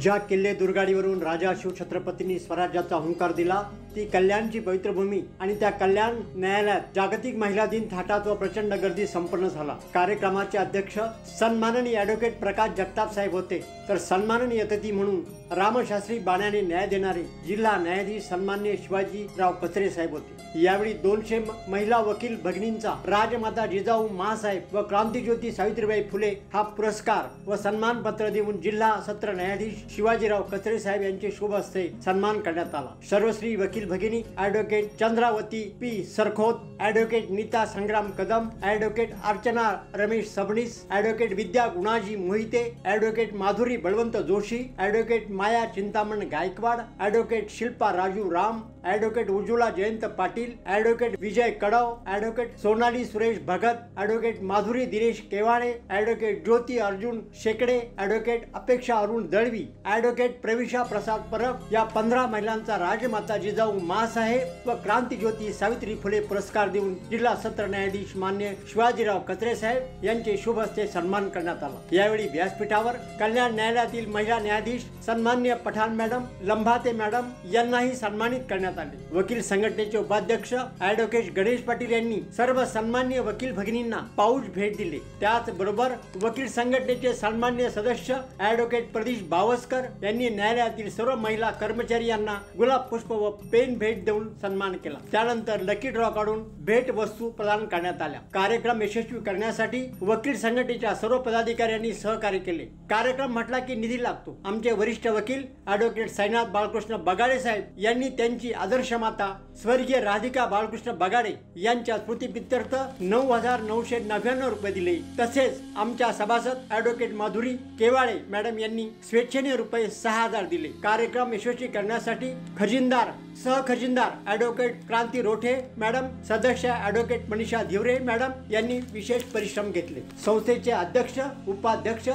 ज्या किल्ले दुर्गाडीवरून राजा शिवछत्रपतींनी स्वराज्याचा हुंकार दिला ती कल्याणची पवित्र भूमी आणि त्या कल्याण न्यायालयात जागतिक महिला दिन थाटात व प्रचंड गर्दी संपन्न झाला। कार्यक्रमाचे अध्यक्ष सन्माननीय ॲडव्होकेट प्रकाश जगताप साहेब होते, तर सन्माननीय अतिथी म्हणून रामशास्त्री बाण्याने न्याय देणारे जिल्हा न्यायाधीश सन्माननीय शिवाजीराव कचरे साहेब होते। यावेळी 200 महिला वकील भगिनींचा राजमाता जिजाऊ मासाहेब व क्रांतिज्योती सावित्रीबाई फुले हा पुरस्कार व सन्मान पत्र देऊन जिल्हा सत्र न्यायाधीश शिवाजीराव कचरे साहेब यांचे शुभ हस्ते सन्मान करण्यात आला। सर्वश्री वकील भगिनी advocate Chandravati P Sarkhot, advocate Neeta Sangram Kadam, advocate Archana Ramesh Sabnis, advocate Vidya Gunaji Mohite, advocate Madhuri Balwant Joshi, advocate Maya Chintaman Gaikwad, advocate Shilpa Raju Ram, advocate Ujjwala Jayant Patil, advocate Vijay Kadav, advocate Sonali Suresh Bhagat, advocate Madhuri Dinesh Kewale, advocate Jyoti Arjun Shekade, advocate Apeksha Arun Dalvi, advocate Pravisha Prasad Parab या 15 महिलांचा राजमाता जिजाऊ मासाहेब व क्रांतिज्योती सावित्री फुले पुरस्कार देऊन जिल्हा सत्र न्यायाधीश मान्य शिवाजीराव कचरे साहेब यांचे शुभ हस्ते सन्मान करण्यात आला। यावेळी व्यासपीठावर कल्याण न्यायालयातील महिला न्यायाधीश सन्मान्य पठाण मॅडम, लंभाते मॅडम यांनाही सन्मानित करण्यात आले। वकील संघटनेचे उपाध्यक्ष ॲडव्होकेट गणेश पाटील यांनी सर्व सन्मान्य वकील भगिनींना पाऊच भेट दिले। त्याचबरोबर वकील संघटनेचे सन्मान्य सदस्य ॲडव्होकेट प्रदीश बावस्कर यांनी न्यायालयातील सर्व महिला कर्मचारी यांना गुलाब पुष्प व पेन भेट देऊन सन्मान केला। त्यानंतर लकी ड्रॉ काढून भेट वस्तू प्रदान करण्यात आल्या। कार्यक्रम यशस्वी करण्यासाठी वकील संघटनेच्या सर्व पदाधिकाऱ्यांनी सहकार्य केले। कार्यक्रम म्हटला की निधी लागतो। आमचे वरिष्ठ वकील ॲडव्होकेट साईनाथ बाळकृष्ण बगाडे साहेब यांनी त्यांची आदर्श माता स्वर्गीय राधिका बाळकृष्ण बगाडे यांच्या स्मृतीप्रित्यर्थ 9,999 रुपये दिले। तसेच आमच्या सभासद ॲडव्होकेट माधुरी केवाळे मॅडम यांनी स्वेच्छेने रुपये 6,000 दिले। कार्यक्रम यशस्वी करण्यासाठी खजिनदार, सहखजिनदार ॲडव्होकेट क्रांती रोठे मॅडम, सदस्य ॲडव्होकेट मनीषा धिवरे मॅडम यांनी विशेष परिश्रम घेतले। संस्थेचे अध्यक्ष, उपाध्यक्ष,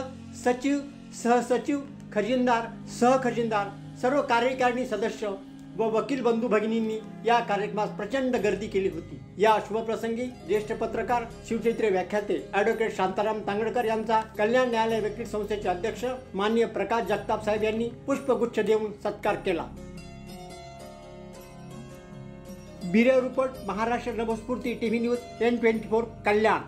सचिव, सहसचिव, खजिनदार, सहखजिनदार, सर्व कार्यकारिणी सदस्य व वकील बंधू भगिनींनी या कार्यक्रमात प्रचंड गर्दी केली होती। या शुभप्रसंगी ज्येष्ठ पत्रकार, शिवचरित्र व्याख्याते ॲडव्होकेट शांताराम तांगडकर यांचा कल्याण न्यायालय वकील संस्थेचे अध्यक्ष माननीय प्रकाश जगताप साहेब यांनी पुष्पगुच्छ देऊन सत्कार केला। Bureau report, Maharashtra Navsphurti TV news, N24 कल्याण।